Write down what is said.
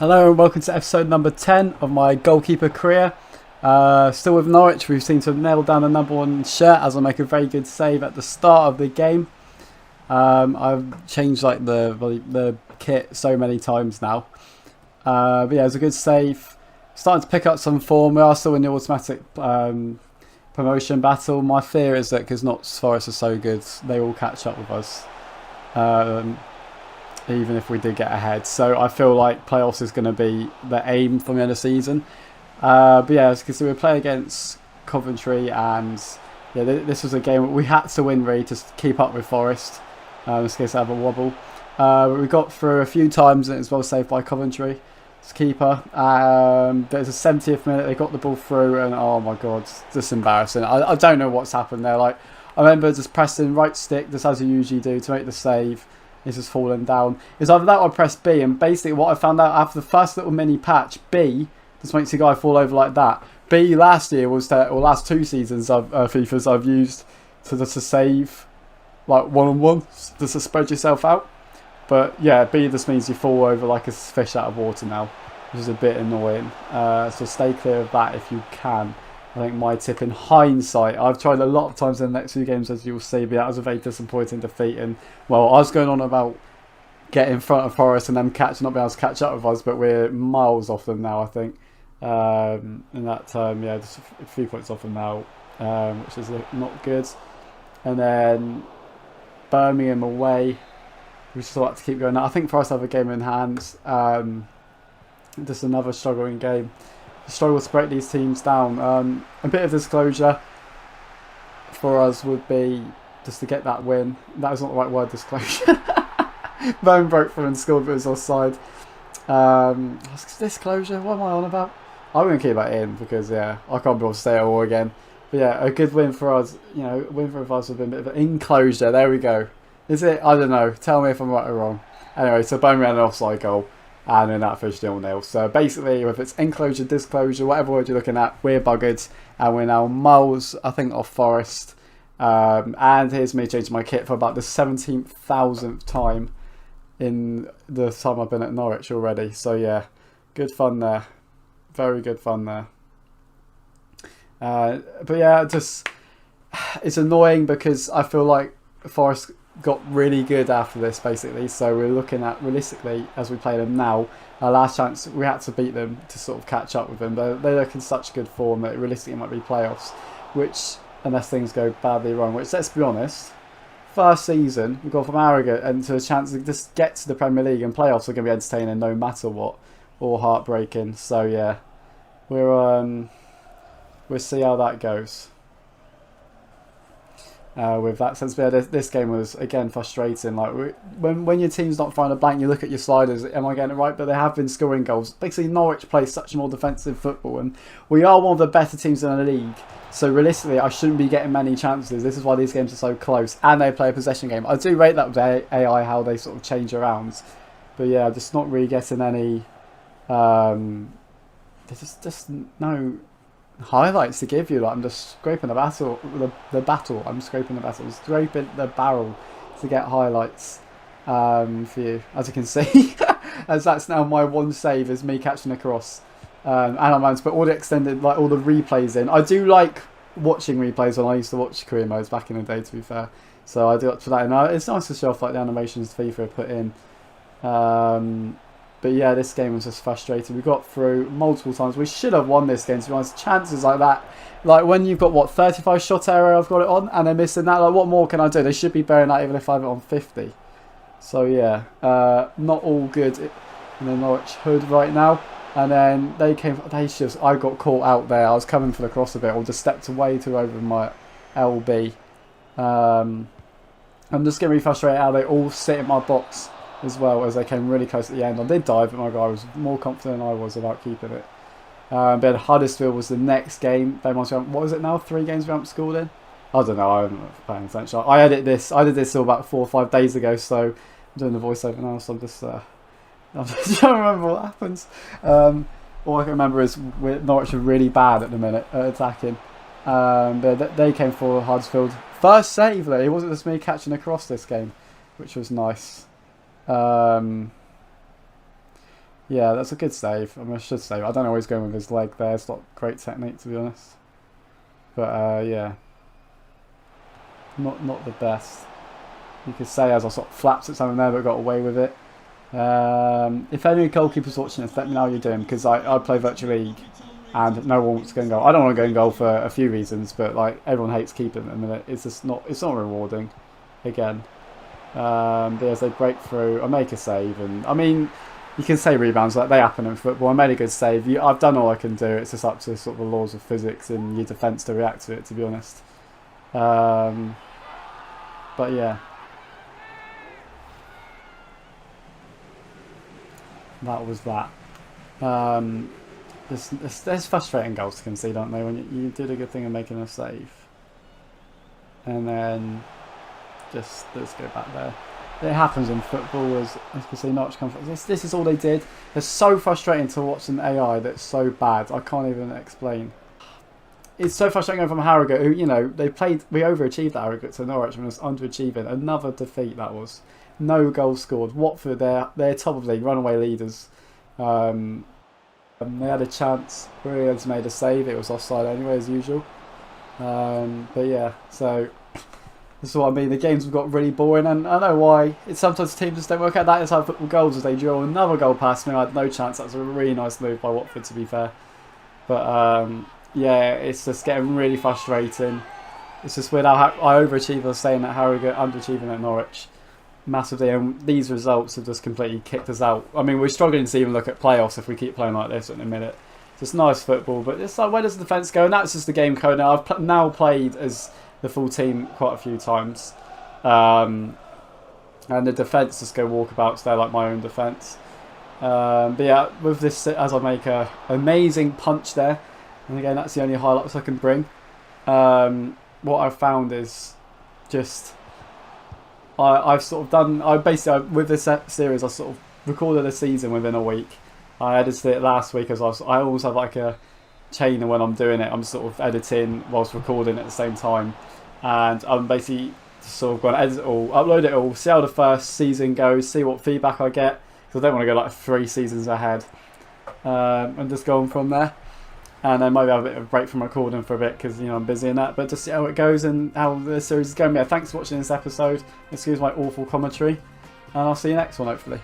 Hello and welcome to episode number 10 of my goalkeeper career. Still with Norwich, we've seemed to have nailed down the number one shirt as I make a very good save at the start of the game. I've changed like the kit so many times now. But yeah, it was a good save. Starting to pick up some form. We are still in the automatic promotion battle. My fear is that because Notts Forest are so good, they will catch up with us. Even if we did get ahead. So I feel like playoffs is going to be the aim for the end of the season. But yeah, as you can see, we play against Coventry, and yeah, this was a game we had to win really to keep up with Forest. In this case, I have a wobble. But we got through a few times and it was well saved by Coventry. It's keeper. There's a 70th minute, they got the ball through, and oh my god, just embarrassing. I don't know what's happened there. Like, I remember just pressing right stick, just as you usually do, to make the save. It's just falling down. It's either that or I press B, and basically what I found out after the first little mini patch, B just makes the guy fall over like that. B last year was that, or last two seasons of FIFAs I've used to save like one-on-one, just to spread yourself out. But yeah, B just means you fall over like a fish out of water now, which is a bit annoying. So stay clear of that if you can. I think my tip in hindsight, I've tried a lot of times in the next few games, as you'll see, but that was a very disappointing defeat. And well, I was going on about getting in front of Forest and them not being able to catch up with us, but we're miles off them now, I think. In that time, yeah, just a few points off them now, which is not good. And then Birmingham away, we still have to keep going. I think Forest have a game in hand. Just another struggling game. Struggle to break these teams down. A bit of disclosure for us would be just to get that win. That is not the right word, disclosure. Bone broke through and scored, but it was offside. Disclosure, what am I on about? I'm going to keep that in because, yeah, I can't be able to say it all again. But yeah, a good win for us. You know, a win for us would have been a bit of an enclosure. There we go. Is it? I don't know. Tell me if I'm right or wrong. Anyway, so Bone ran an offside goal. And then that finished 0-0. So basically, if it's enclosure, disclosure, whatever word you're looking at, we're buggered. And we're now miles, I think, off Forest. And here's me changing my kit for about the 17,000th time in the time I've been at Norwich already. So yeah, good fun there. Very good fun there. But yeah, it's annoying because I feel like Forest got really good after this, basically. So we're looking at, realistically, as we play them now, our last chance, we had to beat them to sort of catch up with them. They look in such good form that realistically it might be playoffs, which, unless things go badly wrong, which, let's be honest, first season, we got from arrogant and to a chance to just get to the Premier League, and playoffs are going to be entertaining no matter what, or heartbreaking. So yeah, we'll see how that goes. With that sense, yeah, this game was again frustrating. Like when your team's not finding a blank, you look at your sliders. Am I getting it right? But they have been scoring goals. Basically, Norwich plays such more defensive football, and we are one of the better teams in the league. So realistically, I shouldn't be getting many chances. This is why these games are so close, and they play a possession game. I do rate that with AI how they sort of change around, but yeah, just not really getting any. There's just no highlights to give you. Like, I'm just scraping the battle. I'm scraping the battle. Scraping the barrel to get highlights for you, as you can see. As that's now my one save is me catching a cross, and I managed to put all the extended, like all the replays in. I do like watching replays when I used to watch career modes back in the day, to be fair. So I do look for that, and it's nice to show off like the animations FIFA put in. But yeah, this game was just frustrating. We got through multiple times. We should have won this game, to be honest. Chances like that, like when you've got, what, 35 shot area I've got it on, and they're missing that, like what more can I do? They should be bearing that even if I have it on 50. So yeah, not all good in the Norwich hood right now. And then I got caught out there. I was coming for the cross a bit, or just stepped way too over my LB. I'm just getting really frustrated how they all sit in my box as well, as they came really close at the end. I did dive, but my guy was more confident than I was about keeping it. But Huddersfield was the next game. What is it now? 3 games we haven't scored in? I don't know. I'm not paying attention. I did this all about 4 or 5 days ago, so I'm doing the voiceover now, so I'm just trying to remember what happens. All I can remember is Norwich are really bad at the minute at attacking. But they came for Huddersfield. First save, though. It wasn't just me catching across this game, which was nice. Yeah, that's a good save. I mean, I should save. I don't know where he's going with his leg there. It's not great technique, to be honest. But yeah, not the best. You could say as I sort of flapped at something there, but got away with it. If any goalkeepers watching this, let me know how you're doing, because I play Virtual League and no one wants to go in goal. I don't want to go in goal for a few reasons, but like everyone hates keeping at the minute. It's just not. It's not rewarding. Again, but as they break through, I make a save, and I mean, you can say rebounds like they happen in football. I made a good save. I've done all I can do. It's just up to sort of the laws of physics and your defence to react to it. To be honest, but yeah. That was that. There's frustrating goals to concede, aren't they? When you did a good thing of making a save, and then just let's go back there. It happens in football, as you can see. Norwich come from this is all they did. It's so frustrating to watch an AI that's so bad. I can't even explain. It's so frustrating going from Harrogate, who we overachieved at Harrogate to Norwich and was underachieving. Another defeat that was. No goals scored. Watford, they're top of the league, runaway leaders. They had a chance. Williams made a save. It was offside anyway, as usual. But yeah, so this is what I mean. The games have got really boring, and I know why. It's sometimes teams just don't work out. That is how football goals. As they draw another goal past me, I had no chance. That was a really nice move by Watford, to be fair. But yeah, it's just getting really frustrating. It's just weird how I overachieve. I was saying at Harrogate, underachieving at Norwich. Massively, and these results have just completely kicked us out. I mean, we're struggling to even look at playoffs if we keep playing like this in a minute. It's just nice football, but it's like, where does the defence go? And that's just the game code now. I've now played as the full team quite a few times, and the defence just go walkabouts there like my own defence. But yeah, with this, as I make a amazing punch there, and again, that's the only highlights I can bring. What I've found is just. I've sort of done. With this series, I sort of recorded a season within a week. I edited it last week as I always have like a chain, and when I'm doing it, I'm sort of editing whilst recording at the same time, and I'm basically sort of going to edit it all, upload it all, see how the first season goes, see what feedback I get, because I don't want to go like 3 seasons ahead, and just go on from there. And then maybe have a bit of a break from recording for a bit because I'm busy in that. But just see how it goes and how the series is going. Yeah, thanks for watching this episode. Excuse my awful commentary. And I'll see you next one, hopefully.